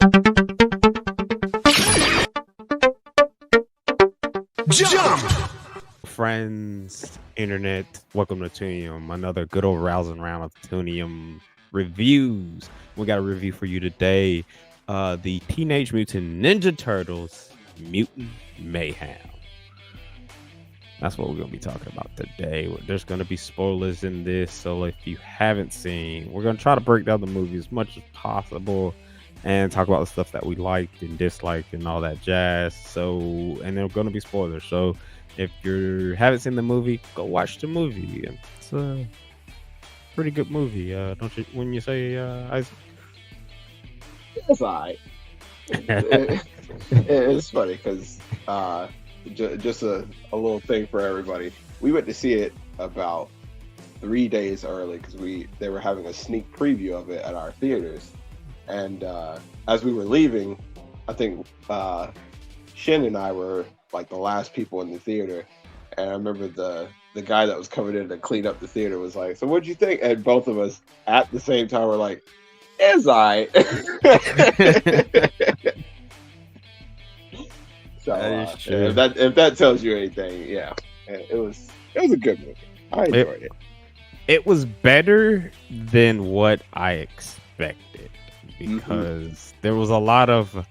Jump! Friends, internet, welcome to Tunium. Another good old rousing round of Tunium reviews. We got a review for you today. The Teenage Mutant Ninja Turtles Mutant Mayhem. That's what we're going to be talking about today. There's going to be spoilers in this, so if you haven't seen, we're going to try to break down the movie as much as possible and talk about the stuff that we liked and disliked and all that jazz. So, and there are going to be spoilers. So, if you haven't seen the movie, go watch the movie. It's a pretty good movie, don't you? When you say Isaac, It's alright. It's funny because just a little thing for everybody. We went to see it about 3 days early because they were having a sneak preview of it at our theaters, and as we were leaving, I think Shin and I were like the last people in the theater, and I remember the guy that was coming in to clean up the theater was like, "So what'd you think?" And both of us at the same time were like, "It's alright." So if that tells you anything, yeah, it was a good movie. I enjoyed it. It was better than what I expected because there was a lot of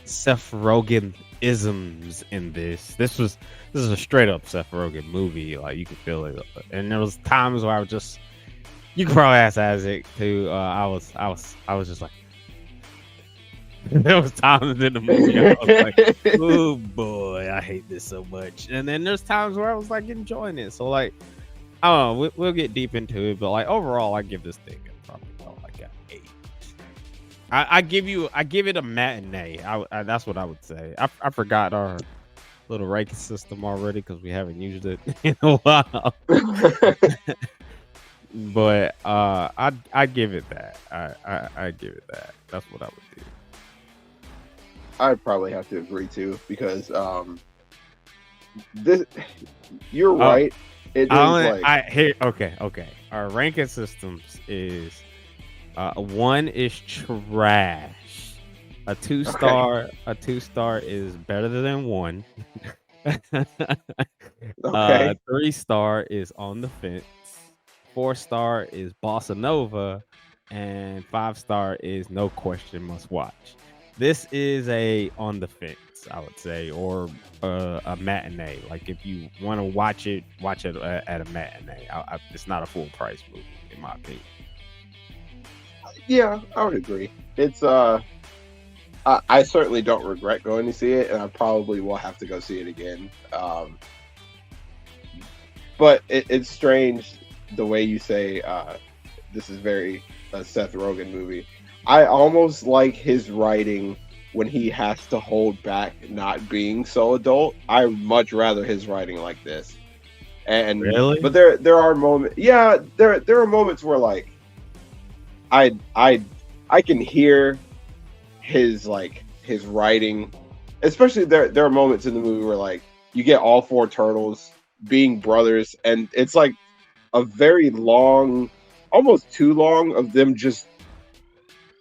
Seth Rogen isms in this. This is a straight up Seth Rogen movie. Like, you could feel it, and there was times where I was just, you could probably ask Isaac too. I was just like, there was times in the movie I was like, oh boy, I hate this so much. And then there's times where I was like enjoying it. So like, I don't know, we'll get deep into it, but like overall, I give this thing probably like an 8. I give it a matinee. That's what I would say. I forgot our little ranking system already because we haven't used it in a while. But I give it that. I give it that. That's what I would do. I'd probably have to agree too because this, you're right. It is okay. Our ranking systems is 1 is trash. A 2-star, a 2-star is better than 1. Okay. 3-star is on the fence. 4-star is bossa nova, and 5-star is no question must watch. This is a on the fence, I would say, or a matinee. Like, if you want to watch it at a matinee. It's not a full price movie, in my opinion. Yeah, I would agree. It's I certainly don't regret going to see it, and I probably will have to go see it again. But it's strange the way you say this is very a Seth Rogen movie. I almost like his writing when he has to hold back not being so adult. I much rather his writing like this. And really? But there are moments. Yeah, there are moments where like I can hear his writing. Especially there are moments in the movie where like you get all 4 turtles being brothers, and it's like a very long, almost too long of them just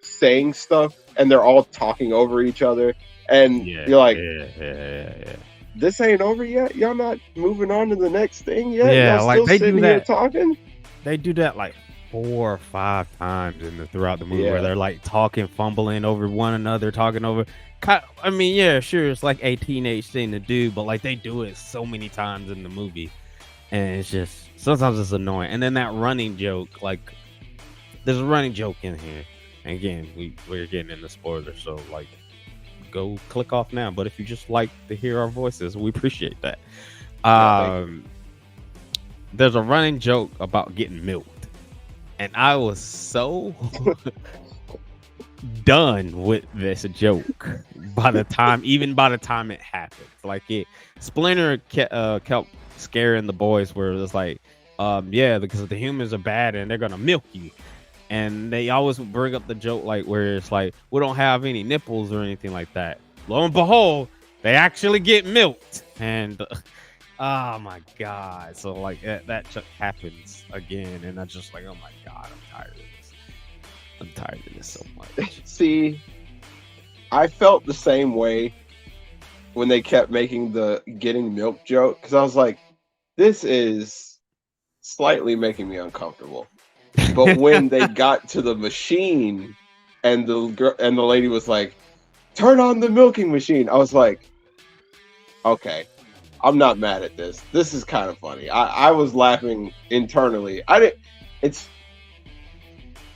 saying stuff, and they're all talking over each other, and you're like, this ain't over yet? Y'all not moving on to the next thing yet? Yeah, y'all like still they sitting do here that. Talking? They do that like 4 or 5 times throughout the movie, where they're like talking, fumbling over one another, talking over. I mean, yeah, sure, it's like a teenage thing to do, but like they do it so many times in the movie, and it's just sometimes it's annoying. And then that running joke, like there's a running joke in here. And again, we're getting into spoilers, so like go click off now. But if you just like to hear our voices, we appreciate that. There's a running joke about getting milked, and I was so done with this joke by the time it happened. Like, Splinter kept scaring the boys, where it's like, yeah, because the humans are bad and they're gonna milk you. And they always bring up the joke, like, where it's like, we don't have any nipples or anything like that. Lo and behold, they actually get milked. And oh my god! So like that happens again, and I'm just like, oh my god, I'm tired of this. I'm tired of this so much. See, I felt the same way when they kept making the getting milk joke because I was like, this is slightly making me uncomfortable. But when they got to the machine and the girl and the lady was like, "Turn on the milking machine," I was like, "Okay, I'm not mad at this. This is kind of funny." I was laughing internally. I didn't. It's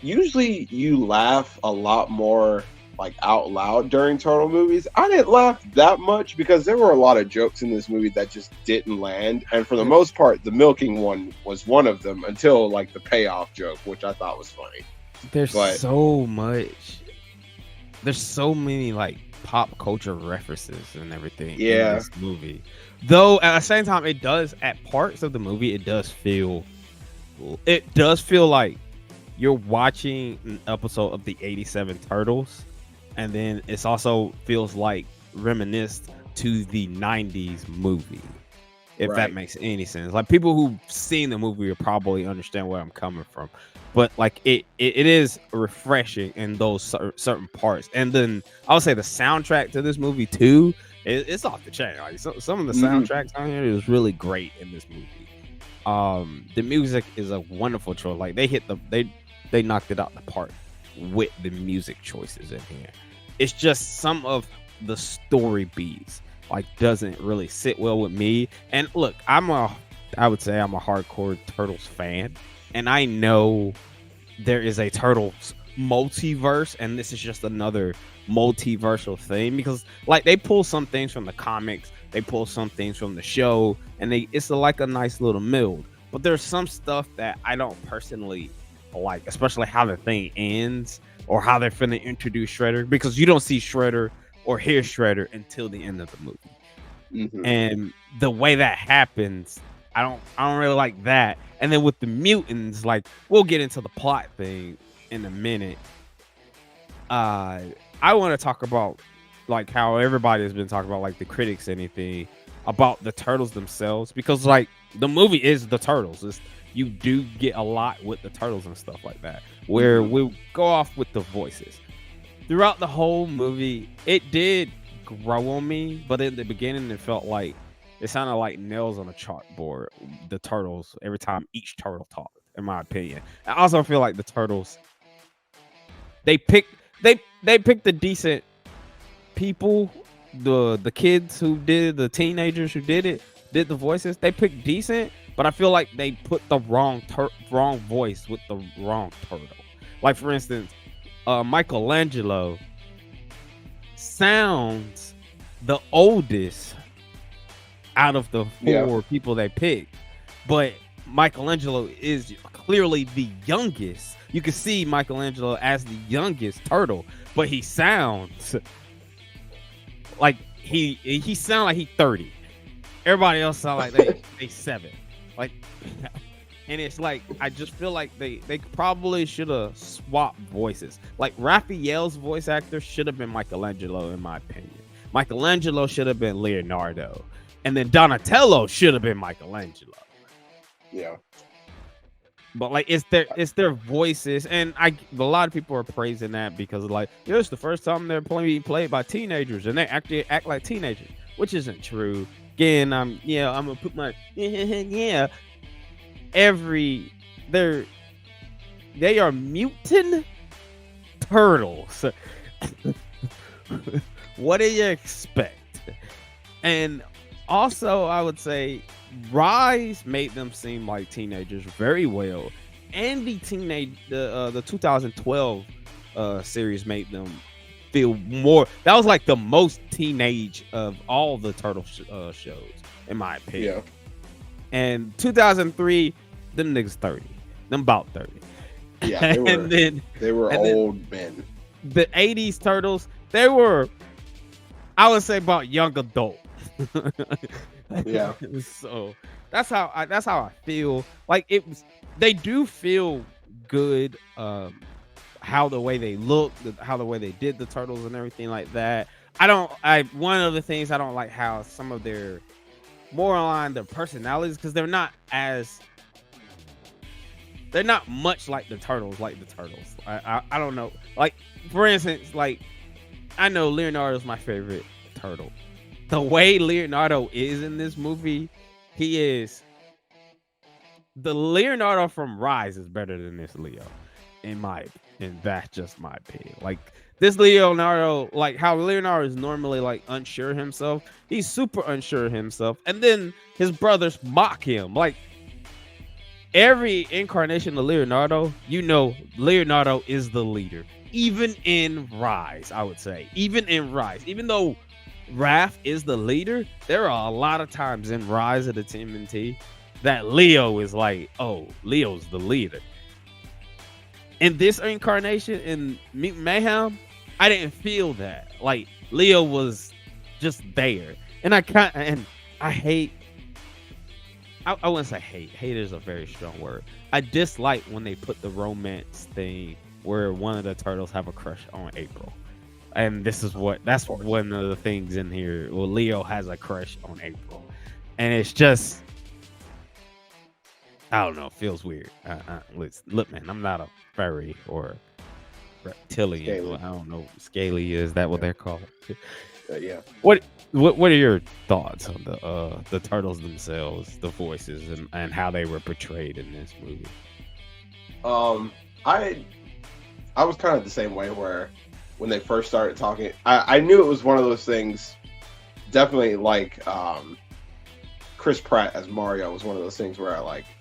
usually you laugh a lot more like out loud during turtle movies. I didn't laugh that much because there were a lot of jokes in this movie that just didn't land, and for the most part the milking one was one of them until like the payoff joke, which I thought was funny. There's But so much. There's so many like pop culture references and everything in yeah, this movie. Though at the same time, it does at parts of the movie, it does feel like you're watching an episode of the 87 Turtles, and then it's also feels like reminisced to the 90s movie, if that right. makes any sense. Like people who've seen the movie will probably understand where I'm coming from, but like it is refreshing in those certain parts. And then I would say the soundtrack to this movie too, it's off the chain. Like some of the Hmm. soundtracks on here is really great in this movie. The music is a wonderful choice. Like they knocked it out the park with the music choices in here. It's just some of the story beats like doesn't really sit well with me. And look, I would say I'm a hardcore Turtles fan, and I know there is a Turtles multiverse, and this is just another multiversal thing because like they pull some things from the comics, they pull some things from the show, and it's like a nice little meld. But there's some stuff that I don't personally like, especially how the thing ends or how they're finna introduce Shredder, because you don't see Shredder or hear Shredder until the end of the movie. Hmm. And the way that happens, I don't really like that. And then with the mutants, like we'll get into the plot thing in a minute. uh I want to talk about like how everybody has been talking about, like the critics, anything about the turtles themselves, because like the movie is the turtles. You do get a lot with the turtles and stuff like that, where Hmm. we go off with the voices throughout the whole movie. It did grow on me, but in the beginning it felt like it sounded like nails on a chalkboard, the turtles, every time each turtle talked, in my opinion. I also feel like the turtles, they picked they picked the decent people, the kids who did, the teenagers who did the voices. They picked decent, but I feel like they put the wrong voice with the wrong turtle. Like for instance, Michelangelo sounds the oldest out of the Yeah. four people they picked, but Michelangelo is clearly the youngest. You can see Michelangelo as the youngest turtle, but he sounds like he sound like he 30. Everybody else sound like they 7. Like and it's like I just feel like they probably should have swapped voices. Like Raphael's voice actor should have been Michelangelo, in my opinion. Michelangelo should have been Leonardo, and then Donatello should have been Michelangelo. Yeah. But like it's their voices, and a lot of people are praising that because like it's the first time they're being played by teenagers, and they actually act like teenagers, which isn't true. Again, I'm gonna put my yeah, every they are mutant turtles. What do you expect? And also, I would say Rise made them seem like teenagers very well, and the 2012 series made them feel more. That was like the most teenage of all the turtle shows, in my opinion. Yeah. And 2003, them niggas 30, them about 30. Yeah. and then They were and then old men. the 80s turtles, they were, I would say, about young adult. Yeah. So that's how I feel. Like they do feel good. How the way they look, how the way they did the turtles and everything like that. One of the things I don't like how some of their more on their personalities, because they're not much like the turtles. I don't know. Like for instance, like I know Leonardo's my favorite turtle. The way Leonardo is in this movie, he is the Leonardo from Rise is better than this Leo, in my and that's just my opinion. Like this Leonardo, like how Leonardo is normally like unsure of himself, he's super unsure of himself, and then his brothers mock him. Like every incarnation of Leonardo, you know, Leonardo is the leader. Even in Rise, I would say, even in Rise, even though Raph is the leader, there are a lot of times in Rise of the TMNT that Leo is like, oh, Leo's the leader. In this incarnation in Mutant Mayhem, I didn't feel that. Like Leo was just there, and I hate. I wouldn't say hate. Hate is a very strong word. I dislike when they put the romance thing where one of the turtles have a crush on April. And that's one of the things in here. Well, Leo has a crush on April. And it's just, I don't know, it feels weird. Look, man, I'm not a furry or reptilian. Scaly. I don't know. Scaly, is that what they're called? Yeah. What are your thoughts on the turtles themselves, the voices, and how they were portrayed in this movie? I was kind of the same way where when they first started talking, I knew it was one of those things, definitely like Chris Pratt as Mario was one of those things where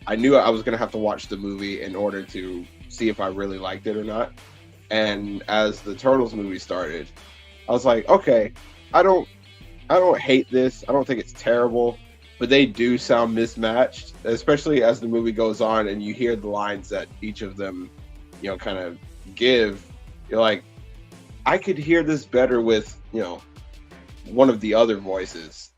I knew I was going to have to watch the movie in order to see if I really liked it or not. And as the Turtles movie started, I was like, okay, I don't hate this. I don't think it's terrible, but they do sound mismatched, especially as the movie goes on and you hear the lines that each of them, you know, kind of give. You're like, I could hear this better with, you know, one of the other voices.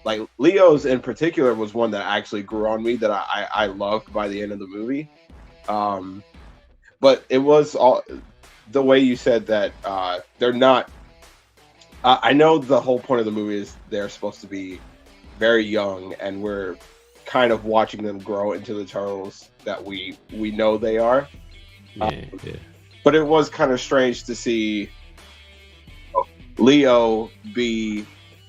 Like Leo's in particular was one that actually grew on me that I loved by the end of the movie. But it was all the way you said that they're not. I know the whole point of the movie is they're supposed to be very young, and we're kind of watching them grow into the turtles that we know they are. Yeah. But it was kind of strange to see Leo be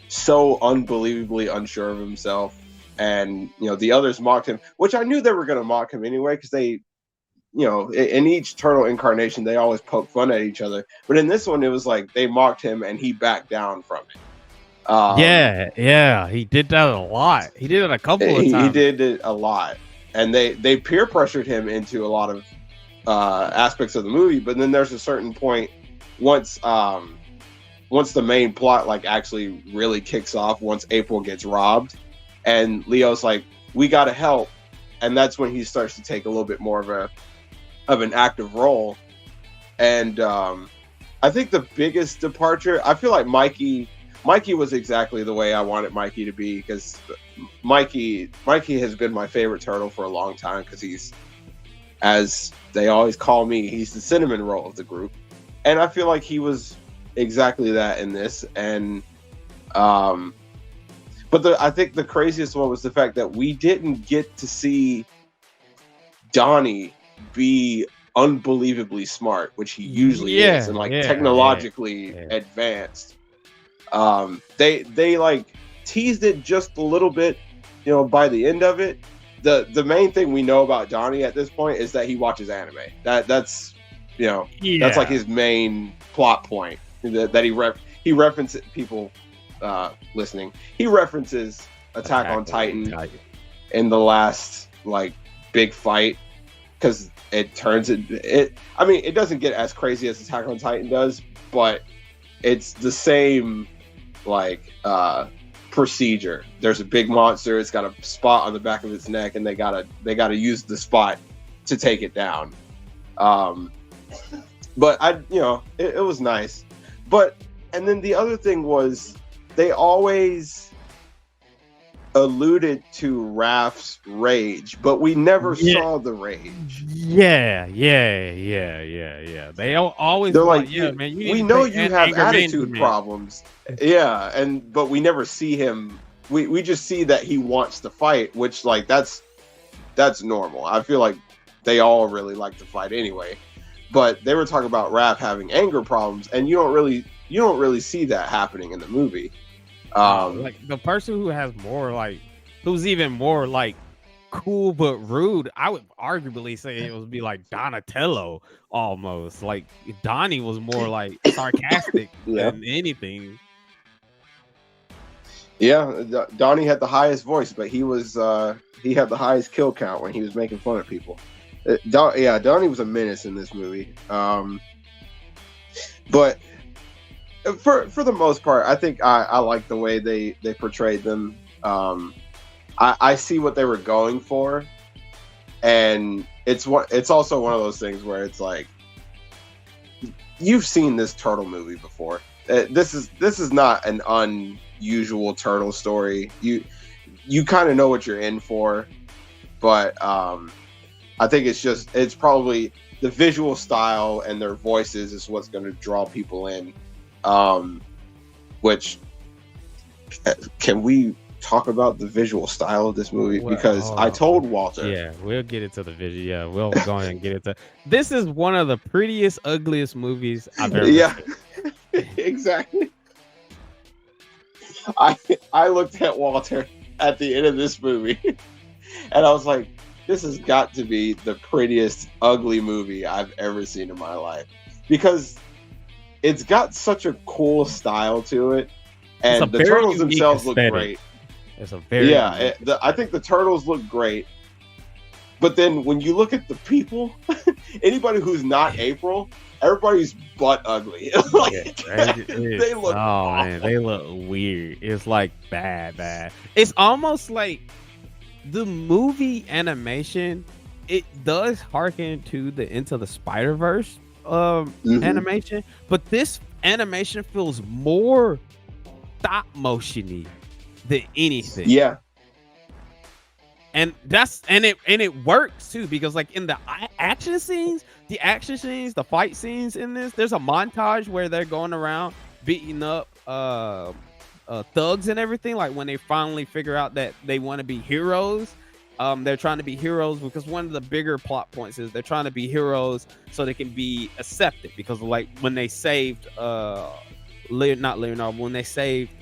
so unbelievably unsure of himself, and you know the others mocked him, which I knew they were going to mock him anyway because they, you know, in each turtle incarnation they always poke fun at each other. But in this one, it was like they mocked him and he backed down from it. Yeah, he did that a lot. He did it a couple of times. He did it a lot, and they peer pressured him into a lot of aspects of the movie. But then there's a certain point once the main plot like actually really kicks off, once April gets robbed, and Leo's like, "We gotta help," and that's when he starts to take a little bit more of an active role. And I think the biggest departure, I feel like Mikey was exactly the way I wanted Mikey to be, because Mikey has been my favorite turtle for a long time because he's, as they always call me, he's the cinnamon roll of the group. And I feel like he was exactly that in this. And but I think the craziest one was the fact that we didn't get to see Donnie be unbelievably smart, which he usually is, and technologically advanced. They like teased it just a little bit, you know, by the end of it. The main thing we know about Donnie at this point is that he watches anime. That's you know, that's like his main plot point, that he references, people listening, he references Attack on Titan in the last like big fight, because it turns it. I mean, it doesn't get as crazy as Attack on Titan does, but it's the same like procedure. There's a big monster. It's got a spot on the back of its neck, and they gotta use the spot to take it down. But it was nice. And then the other thing was they always alluded to Raph's rage, but we never saw the rage. Yeah. They always, they're like, man, we know you have attitude problems. Yeah, but we never see him. We just see that he wants to fight, which like that's normal. I feel like they all really like to fight anyway. But they were talking about Raph having anger problems, and you don't really see that happening in the movie. Like the person who has more like, who's even more like cool but rude, I would arguably say it would be like Donatello almost. Like Donnie was more like sarcastic Yeah. than anything. Yeah, Donnie had the highest voice, but he had the highest kill count when he was making fun of people. Donnie was a menace in this movie. But for the most part, I think I like the way they portrayed them. I see what they were going for, and it's also one of those things where it's like, you've seen this turtle movie before. This is not an unusual turtle story. You kind of know what you're in for, but I think it's probably the visual style and their voices is what's going to draw people in. Which, can we talk about the visual style of this movie? Because I told Walter. Yeah, we'll get into the visual. Yeah, we'll go ahead and get into. This is one of the prettiest, ugliest movies I've ever seen. Exactly. I looked at Walter at the end of this movie, and I was like, this has got to be the prettiest, ugly movie I've ever seen in my life, because it's got such a cool style to it, and the turtles themselves look great. It's a very I think the turtles look great, but then when you look at the people, anybody who's not April, everybody's butt ugly. They look awful. Man, they look weird. It's like bad. It's almost like the movie animation. It does harken to the Into the Spider-Verse animation, but this animation feels more stop motiony than anything. Yeah. And it works too, because like in the action scenes, the fight scenes in this, there's a montage where they're going around beating up thugs and everything. Like when they finally figure out that they want to be heroes, they're trying to be heroes because one of the bigger plot points is they're trying to be heroes so they can be accepted. Because like when they saved when they saved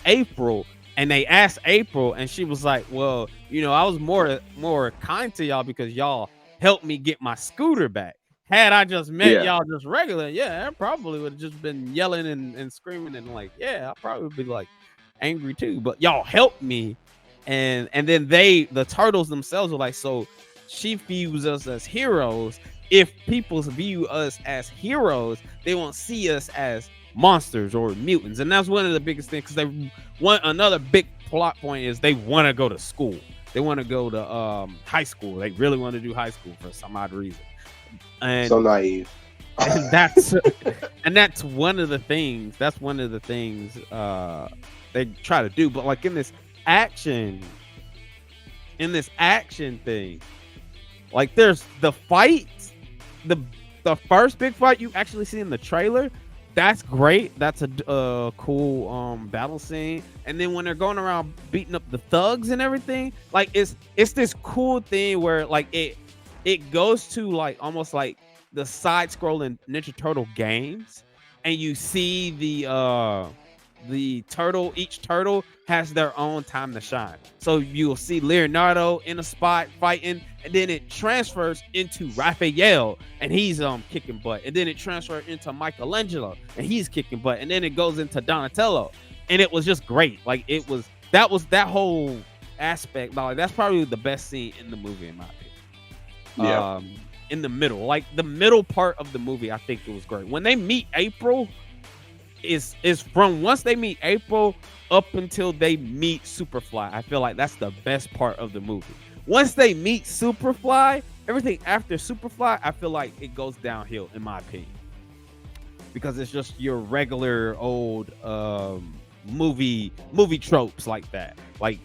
April. And they asked April, and she was like, well, I was more kind to y'all because y'all helped me get my scooter back. Had I just met y'all just regular, I probably would have just been yelling and screaming and like, I probably would be like angry too. But y'all helped me. And then the turtles themselves were like, so she views us as heroes. If people view us as heroes, they won't see us as monsters or mutants. And that's one of the biggest things, because another big plot point is they want to go to school. They want to go to high school. They really want to do high school for some odd reason. And so naive. And that's one of the things. That's one of the things they try to do. But like in this action thing, like there's the fights, the first big fight you actually see in the trailer. That's great. That's a cool battle scene. And then when they're going around beating up the thugs and everything, like it's this cool thing where like it goes to like almost like the side scrolling Ninja Turtle games, and you see each turtle has their own time to shine. So you'll see Leonardo in a spot fighting, and then it transfers into Raphael, and he's kicking butt. And then it transfers into Michelangelo, and he's kicking butt. And then it goes into Donatello, and it was just great. Like that whole aspect. Like that's probably the best scene in the movie, in my opinion. In the middle, like the middle part of the movie, I think it was great. When they meet April, is from once they meet April up until they meet Superfly. I feel like that's the best part of the movie. Once they meet Superfly, everything after Superfly, I feel like it goes downhill, in my opinion, because it's just your regular old movie tropes like that. Like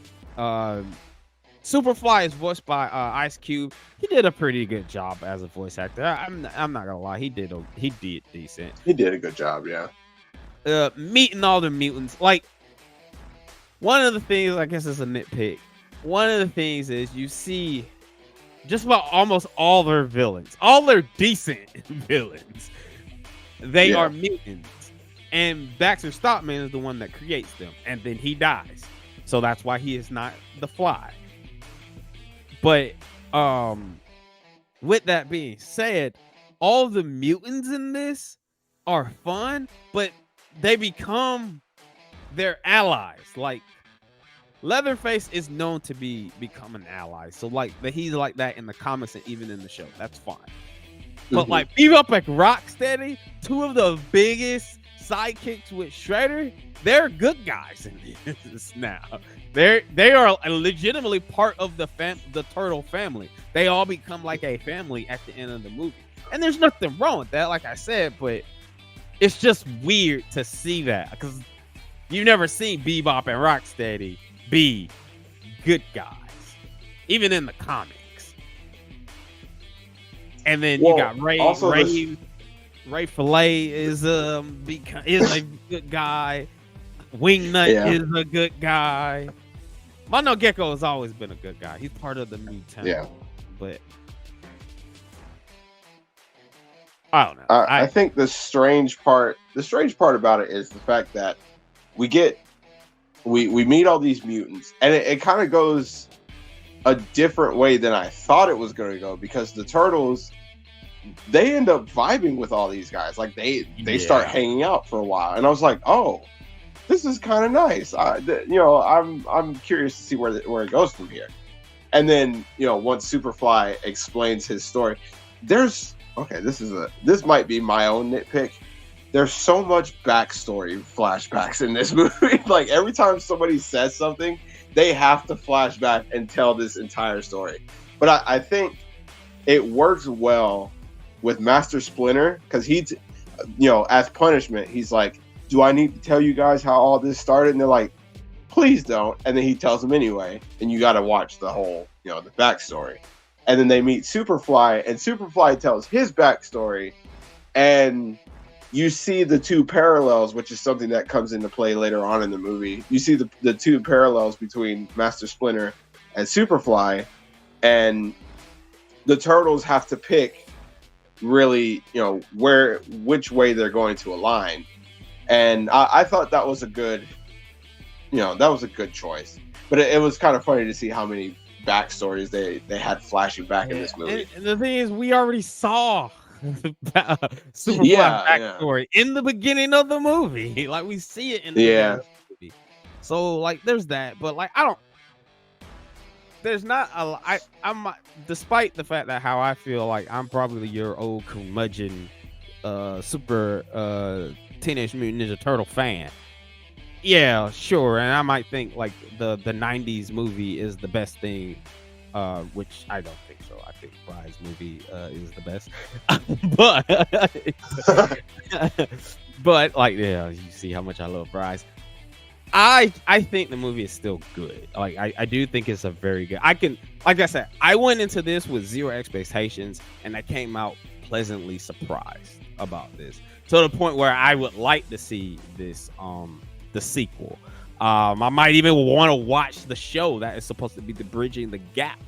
Superfly is voiced by Ice Cube. He did a pretty good job as a voice actor. I'm not gonna lie, he did decent. He did a good job, yeah. Meeting all the mutants, like one of the things, I guess it's a nitpick. One of the things is you see just about almost all their villains, all their decent villains, they are mutants. And Baxter Stockman is the one that creates them, and then he dies. So that's why he is not the Fly. But with that being said, all the mutants in this are fun, but they become their allies. Like Leatherface is known to become an ally. So like he's like that in the comics and even in the show. That's fine. But like Bebop and Rocksteady, two of the biggest sidekicks with Shredder, they're good guys in this now. They are legitimately part of the Turtle family. They all become like a family at the end of the movie. And there's nothing wrong with that, like I said, but it's just weird to see that because you've never seen Bebop and Rocksteady be good guys, even in the comics. And then you got Ray Fillet is a good guy. Wingnut is a good guy. Mono Gecko has always been a good guy. He's part of the new town. Yeah. But I don't know. I think the strange part about it is the fact that we meet all these mutants, and it kind of goes a different way than I thought it was going to go, because the Turtles, they end up vibing with all these guys. Like they start hanging out for a while, and I was like, oh, this is kind of nice. I'm curious to see where it goes from here. And then once Superfly explains his story, this might be my own nitpick. There's so much backstory flashbacks in this movie. Like every time somebody says something, they have to flash back and tell this entire story. But I think it works well with Master Splinter, because as punishment, he's like, do I need to tell you guys how all this started? And they're like, please don't. And then he tells them anyway, and you got to watch the whole, the backstory. And then they meet Superfly, and Superfly tells his backstory, and you see the two parallels, which is something that comes into play later on in the movie. You see the two parallels between Master Splinter and Superfly, and the Turtles have to pick really, which way they're going to align. And I thought that was a good choice. But it was kind of funny to see how many backstories they had flashing back in this movie. And the thing is, we already saw Superfly backstory in the beginning of the movie. Like we see it in the beginning of the movie. So like there's that, but like there's not I'm despite the fact that how I feel like I'm probably your old curmudgeon super Teenage Mutant Ninja Turtle fan. Yeah, sure. And I might think like the 90s movie is the best thing, which I don't think so. I think Fry's movie is the best. But like, yeah, you see how much I love Fry's. I think the movie is still good. Like I do think it's a very good. Like I said, I went into this with zero expectations, and I came out pleasantly surprised about this, to the point where I would like to see this the sequel. I might even want to watch the show that is supposed to be the bridging the gap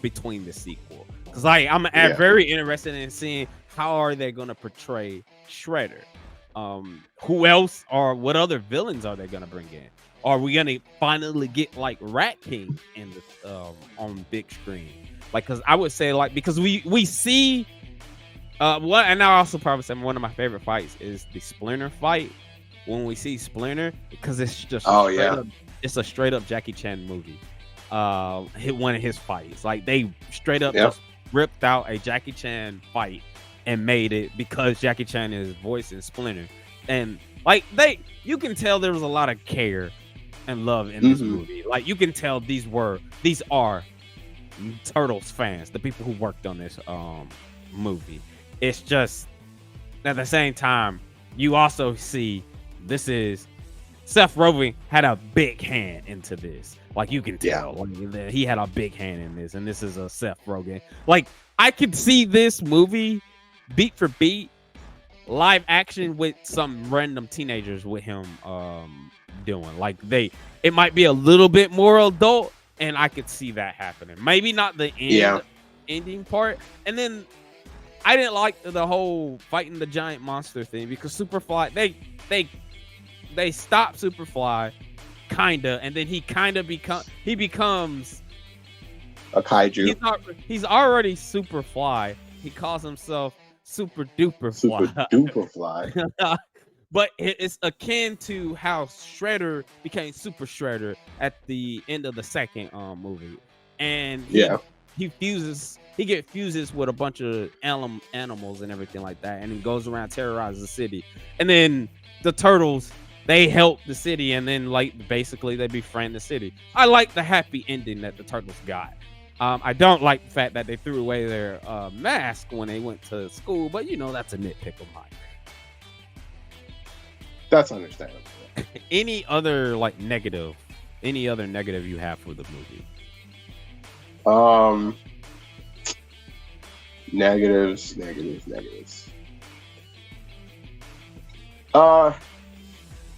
between the sequel, because I'm very interested in seeing how are they going to portray Shredder. Who else or what other villains are they going to bring in? Are we going to finally get like Rat King in the on big screen? Like, because I would say like, because we see and I also probably say one of my favorite fights is the Splinter fight. When we see Splinter, because it's just it's a straight up Jackie Chan movie. Hit one of his fights, like they straight up just ripped out a Jackie Chan fight and made it, because Jackie Chan is voicing Splinter, and like you can tell there was a lot of care and love in this movie. Like you can tell these are Turtles fans, the people who worked on this movie. It's just at the same time you also see this is Seth Rogen had a big hand into this. Like you can tell, like, he had a big hand in this, and this is a Seth Rogen. Like I could see this movie beat for beat, live action with some random teenagers with him doing. Like it might be a little bit more adult, and I could see that happening. Maybe not the ending part. And then I didn't like the whole fighting the giant monster thing, because Superfly they they stop Superfly, kinda, and then he becomes A kaiju. he's already Superfly. He calls himself Super Duper Super Fly. duper fly. But it's akin to how Shredder became Super Shredder at the end of the second movie, and Yeah. he gets fuses with a bunch of animals and everything like that, and he goes around terrorizing the city. And then the turtles, they help the city, and then like basically they befriend the city. I like the happy ending that the turtles got. I don't like the fact that they threw away their mask when they went to school, but that's a nitpick of mine. That's understandable. Any other negative you have for the movie? Negatives.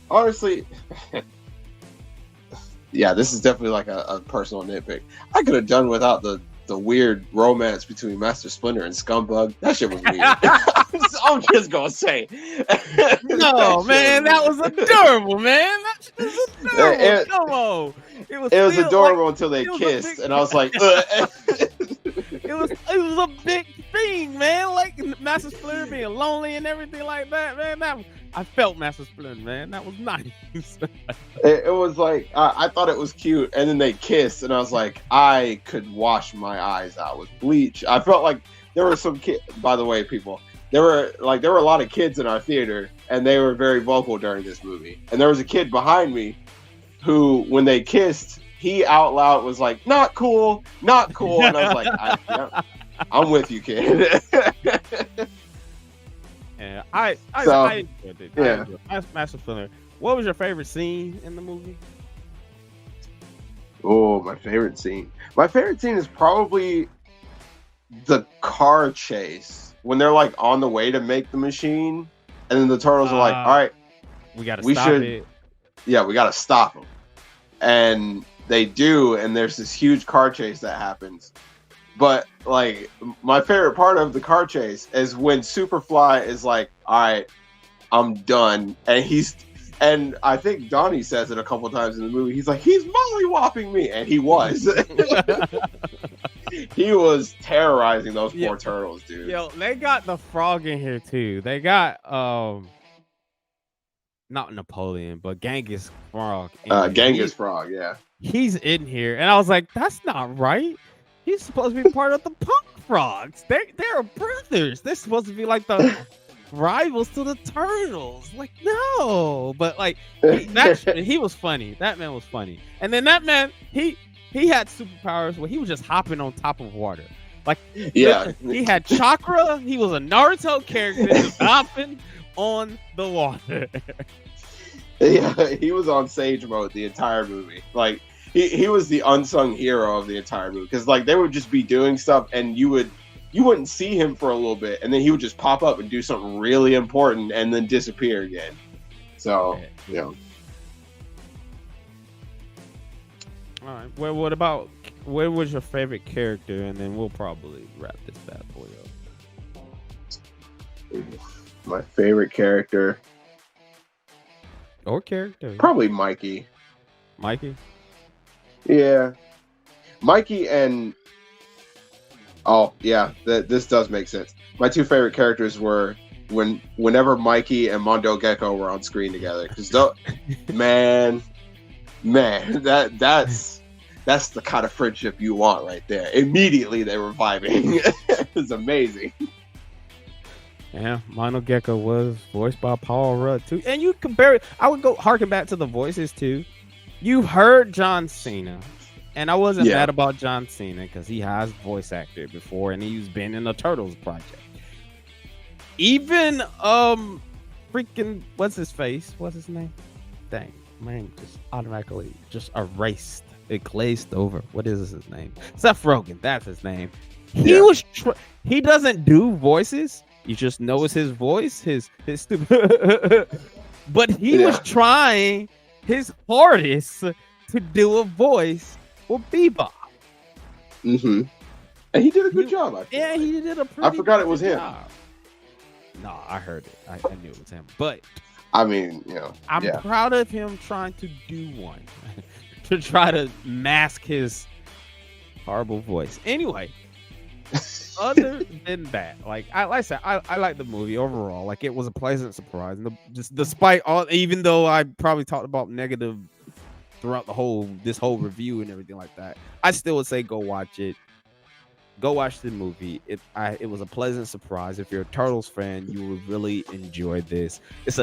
Honestly, yeah, this is definitely like a personal nitpick. I could have done without the weird romance between Master Splinter and Scumbug. That shit was weird. I'm just gonna say. No, man, that was adorable, man. That shit was adorable. Come on. It was adorable until they kissed, and I was like, it was a big thing, man. Like Master Splinter being lonely and everything like that, man. I felt Master Splinter, man. That was nice. It was like I thought it was cute, and then they kissed, and I was like, I could wash my eyes out with bleach. I felt like there were some kids. By the way, people, there were a lot of kids in our theater, and they were very vocal during this movie. And there was a kid behind me who, when they kissed, he out loud was like, "Not cool, not cool," and I was like, "I'm with you, kid." Yeah, I enjoyed it. Yeah. Master Splinter. What was your favorite scene in the movie? Oh, my favorite scene. My favorite scene is probably the car chase when they're like on the way to make the machine, and then the turtles are like, "All right, we gotta stop it." Yeah, we gotta stop them, and they do, and there's this huge car chase that happens. But like my favorite part of the car chase is when Superfly is like, "All right, I'm done," and I think Donnie says it a couple times in the movie. He's like, "He's mollywopping me," and he was. He was terrorizing those poor turtles, dude. Yo, they got the frog in here too. They got not Napoleon, but Genghis Frog. Genghis Frog, yeah. He's in here, and I was like, "That's not right. He's supposed to be part of the Punk Frogs. They're brothers. They're supposed to be like the rivals to the turtles." Like, no, but like he was funny. That man was funny, and then that man he had superpowers where he was just hopping on top of water. Like, yeah, he had chakra. He was a Naruto character just hopping on the water. Yeah, he was on sage mode the entire movie. Like, he was the unsung hero of the entire movie, because like they would just be doing stuff and you wouldn't see him for a little bit, and then he would just pop up and do something really important and then disappear again. So, you know. All right. Well, what was your favorite character? And then we'll probably wrap this bad boy up. My favorite character. Or character. Probably Mikey. Mikey? Yeah. Mikey and... Oh, yeah. This does make sense. My two favorite characters were whenever Mikey and Mondo Gecko were on screen together. Because, man, that's the kind of friendship you want right there. Immediately they were vibing. It was amazing. Yeah, Mondo Gecko was voiced by Paul Rudd too. And you compare it, I would go harken back to the voices too. You heard John Cena, and I wasn't mad about John Cena because he has voice acted before and he's been in the Turtles project. Even freaking what's his name? Dang, man, just automatically just erased. It glazed over. What is his name? Seth Rogen, that's his name. He doesn't do voices. You just know it's his voice, his stupid. But he was trying his hardest to do a voice for Bebop. Mm-hmm. And he did a good job. He did a pretty. I forgot it was him. Job. No, I heard it. I knew it was him. But I mean, I'm yeah. proud of him trying to do one to try to mask his horrible voice. Anyway, other than that, like I said, I like the movie overall. Like it was a pleasant surprise, and just despite all, even though I probably talked about negative throughout this whole review and everything like that, I still would say go watch it. Go watch the movie. It was a pleasant surprise. If you're a Turtles fan, you will really enjoy this. It's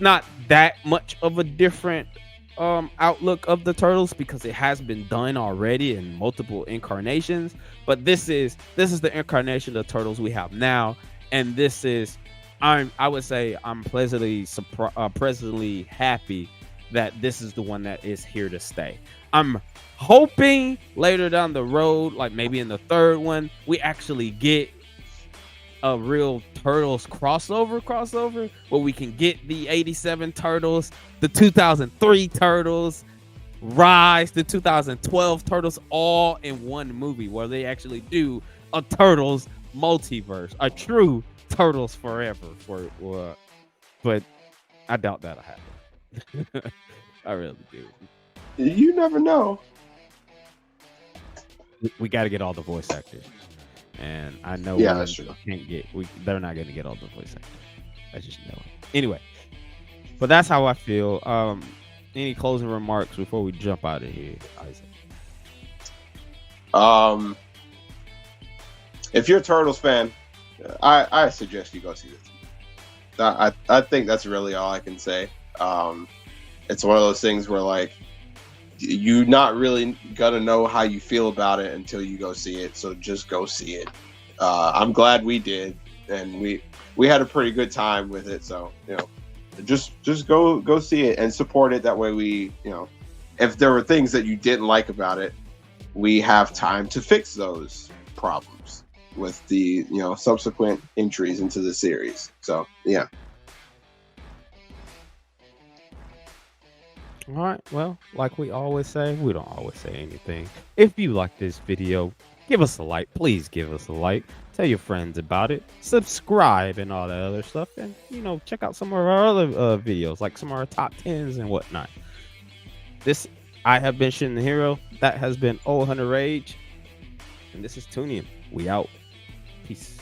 not that much of a different outlook of the Turtles because it has been done already in multiple incarnations, but this is the incarnation of the Turtles we have now, and this is I would say I'm pleasantly happy that this is the one that is here to stay. I'm hoping later down the road, like maybe in the third one, we actually get a real Turtles crossover where we can get the 87 Turtles, the 2003 Turtles, Rise, the 2012 Turtles all in one movie where they actually do a Turtles multiverse, a true Turtles Forever but I doubt that'll happen. I really do. You never know. We got to get all the voice actors. And I know that's true. They're not going to get all the voice actors. I just know it. Anyway, but that's how I feel. Any closing remarks before we jump out of here, Isaac? If you're a Turtles fan, I suggest you go see this. I think that's really all I can say. It's one of those things where like you're not really gonna know how you feel about it until you go see it. So just go see it. I'm glad we did, and we had a pretty good time with it. So just go see it and support it. That way we if there were things that you didn't like about it, we have time to fix those problems with the subsequent entries into the series. So yeah. All right. Well, like we always say, we don't always say anything. If you like this video, give us a like. Please give us a like. Tell your friends about it. Subscribe and all that other stuff. And, check out some of our other videos, like some of our top 10s and whatnot. I have been Shin the Hero. That has been Old Hunter Rage. And this is Tunian. We out. Peace.